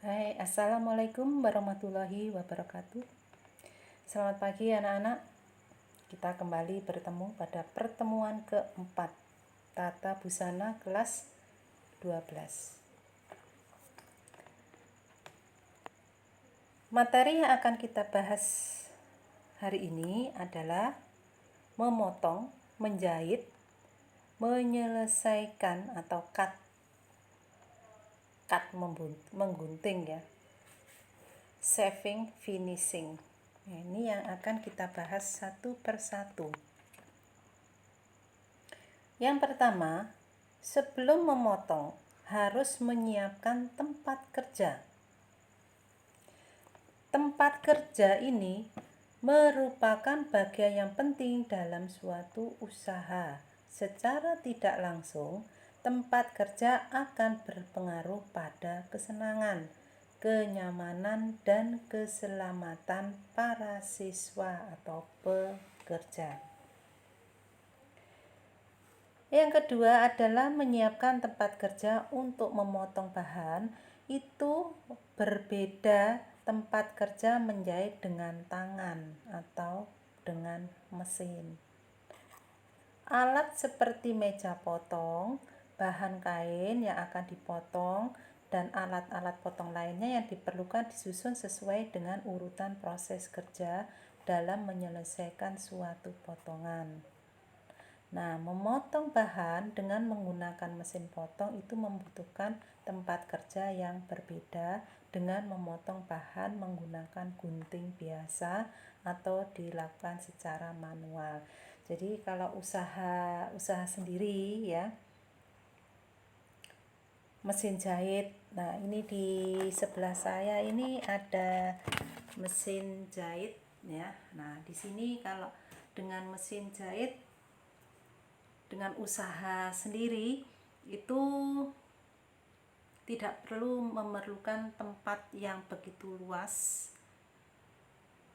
Hai, Assalamualaikum warahmatullahi wabarakatuh. Selamat pagi anak-anak. Kita kembali bertemu pada pertemuan keempat Tata Busana kelas 12. Materi yang akan kita bahas hari ini adalah memotong, menjahit, menyelesaikan atau cut menggunting ya. Shaving, finishing. Nah, ini yang akan kita bahas satu persatu. Yang pertama, sebelum memotong harus menyiapkan tempat kerja. Tempat kerja ini merupakan bagian yang penting dalam suatu usaha. Secara tidak langsung, tempat kerja akan berpengaruh pada kesenangan, kenyamanan, dan keselamatan para siswa atau pekerja. Yang kedua adalah menyiapkan tempat kerja untuk memotong bahan. Itu berbeda tempat kerja menjahit dengan tangan atau dengan mesin. Alat seperti meja potong, bahan kain yang akan dipotong, dan alat-alat potong lainnya yang diperlukan disusun sesuai dengan urutan proses kerja dalam menyelesaikan suatu potongan. Nah, memotong bahan dengan menggunakan mesin potong itu membutuhkan tempat kerja yang berbeda dengan memotong bahan menggunakan gunting biasa atau dilakukan secara manual. Jadi kalau usaha sendiri ya, mesin jahit. Nah, ini di sebelah saya ini ada mesin jahit ya. Nah, di sini kalau dengan mesin jahit dengan usaha sendiri itu tidak perlu memerlukan tempat yang begitu luas,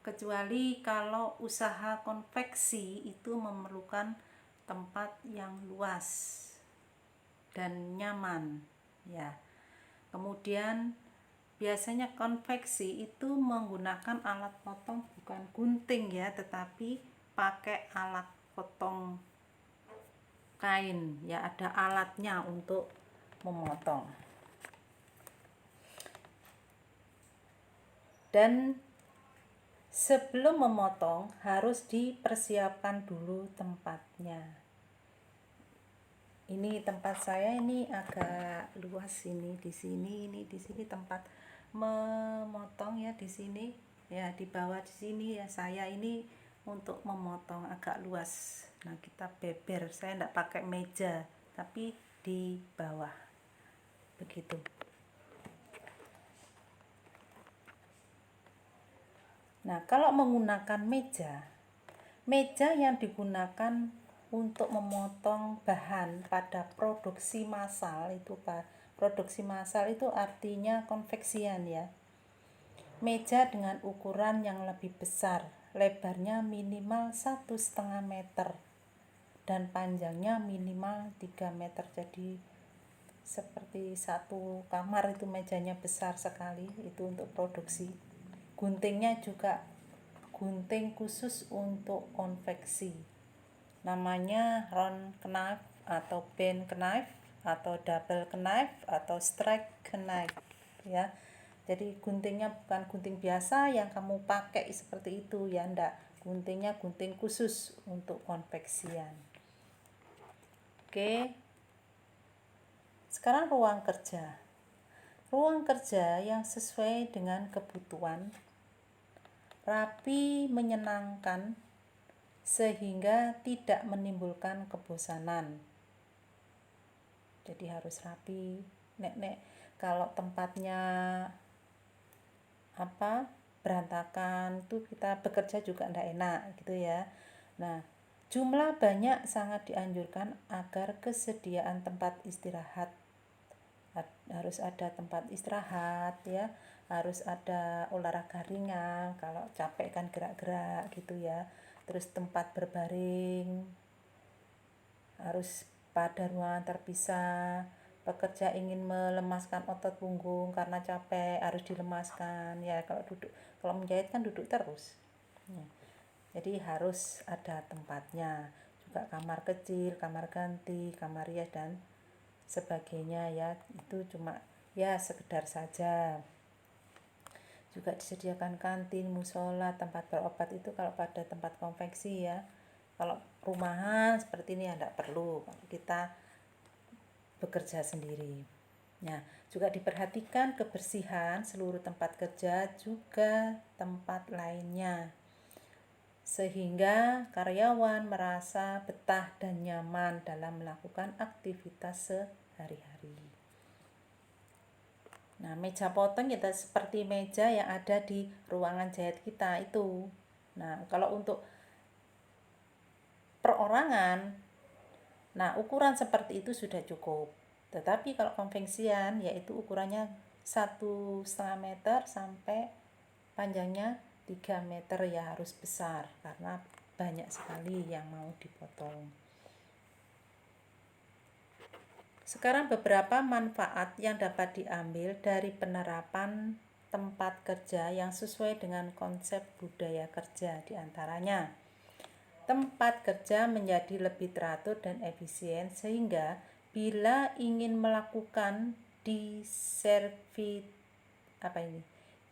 kecuali kalau usaha konveksi itu memerlukan tempat yang luas dan nyaman ya. Kemudian biasanya konveksi itu menggunakan alat potong bukan gunting ya, tetapi pakai alat potong kain ya, ada alatnya untuk memotong. Dan sebelum memotong harus dipersiapkan dulu tempatnya. Ini tempat saya ini agak luas, ini di sini tempat memotong ya, di sini ya, di bawah di sini ya, saya ini untuk memotong agak luas. Nah, kita beber, saya enggak pakai meja tapi di bawah begitu. Nah, kalau menggunakan meja yang digunakan untuk memotong bahan pada produksi massal itu artinya konveksian ya. Meja dengan ukuran yang lebih besar, lebarnya minimal 1,5 meter dan panjangnya minimal 3 meter. Jadi seperti satu kamar itu mejanya besar sekali, itu untuk produksi. Guntingnya juga gunting khusus untuk konveksi, namanya round knife atau bend knife atau double knife atau strike knife ya. Jadi guntingnya bukan gunting biasa yang kamu pakai seperti itu ya, enggak, guntingnya gunting khusus untuk konveksian. Oke, sekarang ruang kerja yang sesuai dengan kebutuhan, rapi, menyenangkan, sehingga tidak menimbulkan kebosanan. Jadi harus rapi. Nek kalau tempatnya berantakan tuh kita bekerja juga enggak enak gitu ya. Nah, jumlah banyak sangat dianjurkan agar kesediaan tempat istirahat, harus ada tempat istirahat ya, harus ada olahraga ringan kalau capek kan gerak-gerak gitu ya. Terus tempat berbaring harus pada ruangan terpisah, pekerja ingin melemaskan otot punggung karena capek harus dilemaskan ya. Kalau menjahit kan duduk terus ya. Jadi harus ada tempatnya juga, kamar kecil, kamar ganti, kamar rias dan sebagainya ya. Itu cuma ya sekedar saja. Juga disediakan kantin, musola, tempat berobat. Itu kalau pada tempat konveksi ya. Kalau rumahan seperti ini ya tidak perlu, kalau kita bekerja sendiri. Nah, juga diperhatikan kebersihan seluruh tempat kerja juga tempat lainnya, sehingga karyawan merasa betah dan nyaman dalam melakukan aktivitas sehari-hari. Nah, meja potong kita seperti meja yang ada di ruangan jahit kita itu. Nah, kalau untuk perorangan, nah ukuran seperti itu sudah cukup. Tetapi kalau konveksian yaitu ukurannya 1,5 meter sampai panjangnya 3 meter ya, harus besar karena banyak sekali yang mau dipotong. Sekarang beberapa manfaat yang dapat diambil dari penerapan tempat kerja yang sesuai dengan konsep budaya kerja, diantaranya tempat kerja menjadi lebih teratur dan efisien sehingga bila ingin melakukan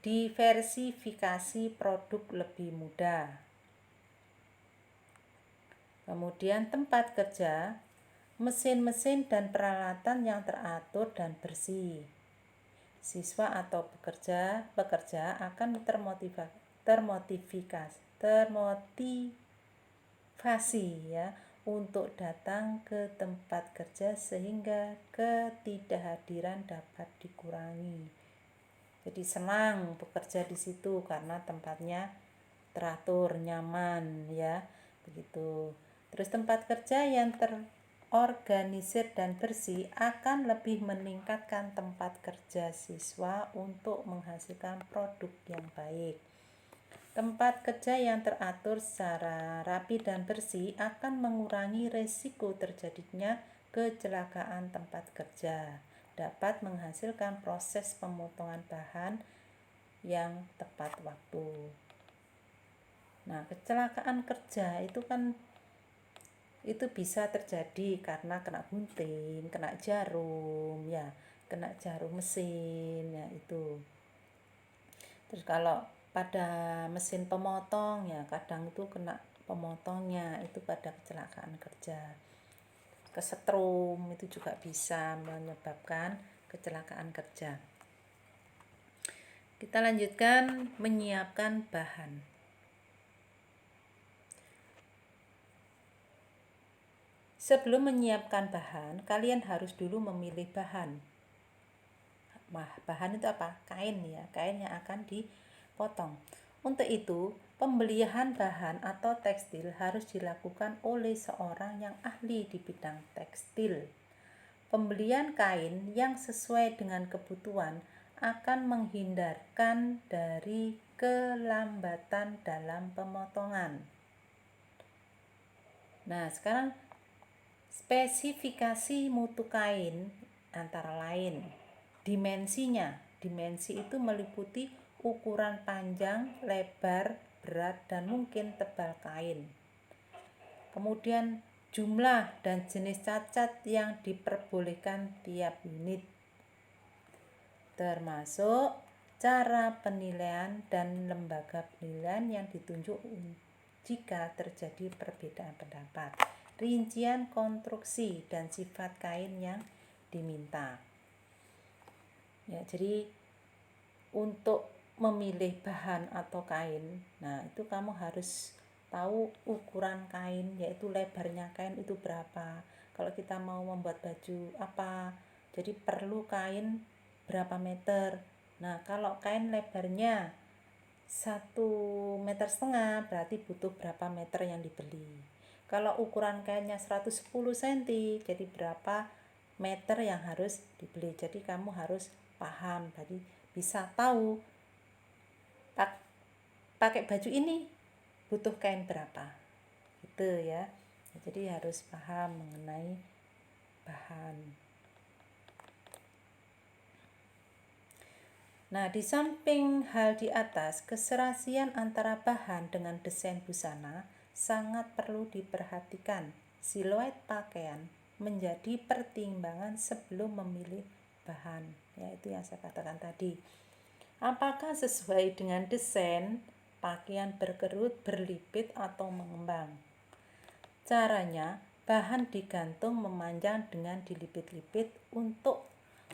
diversifikasi produk lebih mudah. Kemudian tempat kerja, mesin-mesin dan peralatan yang teratur dan bersih. Siswa atau pekerja akan termotivasi ya untuk datang ke tempat kerja sehingga ketidakhadiran dapat dikurangi. Jadi senang bekerja di situ karena tempatnya teratur, nyaman ya, begitu. Terus tempat kerja yang terorganisir dan bersih akan lebih meningkatkan tempat kerja siswa untuk menghasilkan produk yang baik. Tempat kerja yang teratur secara rapi dan bersih akan mengurangi resiko terjadinya kecelakaan tempat kerja, dapat menghasilkan proses pemotongan bahan yang tepat waktu. Nah, kecelakaan kerja itu kan bisa terjadi karena kena gunting, kena jarum ya, kena jarum mesin ya itu. Terus kalau pada mesin pemotong ya kadang itu kena pemotongnya itu pada kecelakaan kerja. Kesetrum itu juga bisa menyebabkan kecelakaan kerja. Kita lanjutkan menyiapkan bahan. Sebelum menyiapkan bahan, kalian harus dulu memilih bahan. Bahan itu apa? Kain ya, kain yang akan dipotong. Untuk itu, pembelian bahan atau tekstil harus dilakukan oleh seorang yang ahli di bidang tekstil. Pembelian kain yang sesuai dengan kebutuhan akan menghindarkan dari kelambatan dalam pemotongan. Nah, sekarang spesifikasi mutu kain antara lain dimensinya. Dimensi itu meliputi ukuran panjang, lebar, berat, dan mungkin tebal kain. Kemudian jumlah dan jenis cacat yang diperbolehkan tiap unit, termasuk cara penilaian dan lembaga penilaian yang ditunjuk jika terjadi perbedaan pendapat, rincian konstruksi dan sifat kain yang diminta. Ya, jadi untuk memilih bahan atau kain, nah itu kamu harus tahu ukuran kain, yaitu lebarnya kain itu berapa. Kalau kita mau membuat baju apa, jadi perlu kain berapa meter. Nah, kalau kain lebarnya 1,5 meter, berarti butuh berapa meter yang dibeli. Kalau ukuran kainnya 110 cm, jadi berapa meter yang harus dibeli. Jadi kamu harus paham, jadi bisa tahu pakai baju ini butuh kain berapa gitu ya. Jadi harus paham mengenai bahan. Nah, di samping hal di atas, keserasian antara bahan dengan desain busana sangat perlu diperhatikan. Siluet pakaian menjadi pertimbangan sebelum memilih bahan. Ya, itu yang saya katakan tadi. Apakah sesuai dengan desain pakaian berkerut, berlipit, atau mengembang? Caranya, bahan digantung memanjang dengan dilipit-lipit untuk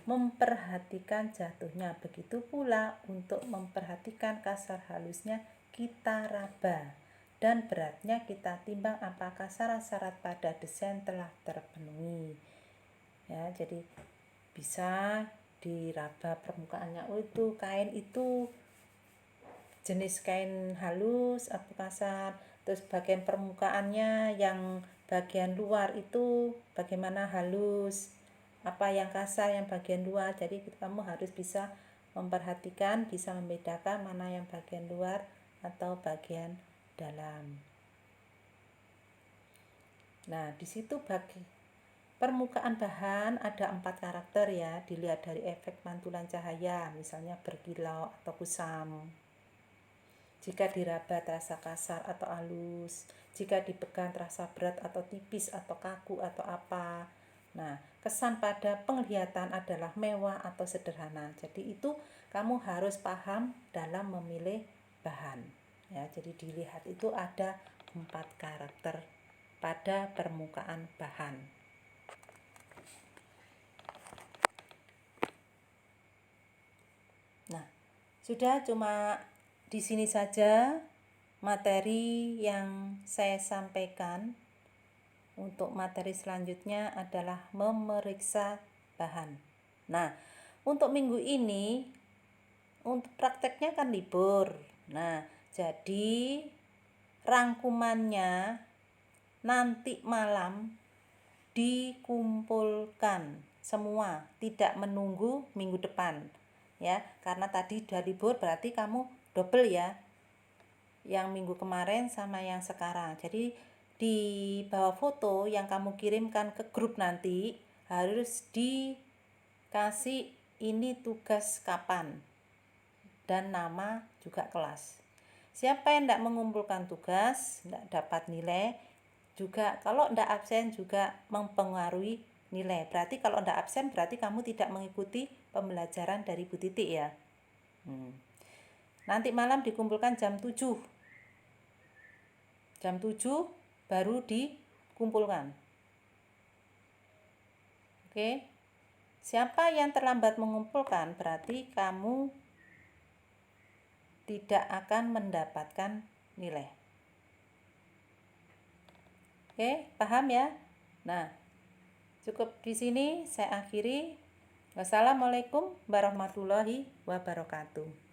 memperhatikan jatuhnya. Begitu pula untuk memperhatikan kasar halusnya kita raba dan beratnya kita timbang apakah syarat-syarat pada desain telah terpenuhi. Ya, jadi bisa diraba permukaannya. Oh, itu kain itu jenis kain halus atau kasar, terus bagian permukaannya yang bagian luar itu bagaimana halus, apa yang kasar yang bagian luar. Jadi kamu harus bisa memperhatikan, bisa membedakan mana yang bagian luar atau bagian dalam. Nah, di situ bagi permukaan bahan ada 4 karakter ya, dilihat dari efek pantulan cahaya, misalnya berkilau atau kusam. Jika diraba terasa kasar atau halus, jika dipegang terasa berat atau tipis atau kaku atau apa. Nah, kesan pada penglihatan adalah mewah atau sederhana. Jadi itu kamu harus paham dalam memilih bahan. Ya, jadi dilihat itu ada 4 karakter pada permukaan bahan. Nah, sudah cuma di sini saja materi yang saya sampaikan. Untuk materi selanjutnya adalah memeriksa bahan. Nah, untuk minggu ini untuk prakteknya kan libur. Nah, jadi rangkumannya nanti malam dikumpulkan semua, tidak menunggu minggu depan. Ya, karena tadi udah libur berarti kamu double ya. Yang minggu kemarin sama yang sekarang. Jadi di bawah foto yang kamu kirimkan ke grup nanti harus dikasih ini tugas kapan dan nama juga kelas. Siapa yang tidak mengumpulkan tugas tidak dapat nilai. Juga kalau tidak absen juga mempengaruhi nilai. Berarti kalau tidak absen berarti kamu tidak mengikuti pembelajaran dari Bu Titik ya. Nanti malam dikumpulkan jam 7. Jam 7 baru dikumpulkan. Oke. Siapa yang terlambat mengumpulkan berarti kamu tidak akan mendapatkan nilai. Oke, paham ya? Nah, cukup di sini saya akhiri. Wassalamualaikum warahmatullahi wabarakatuh.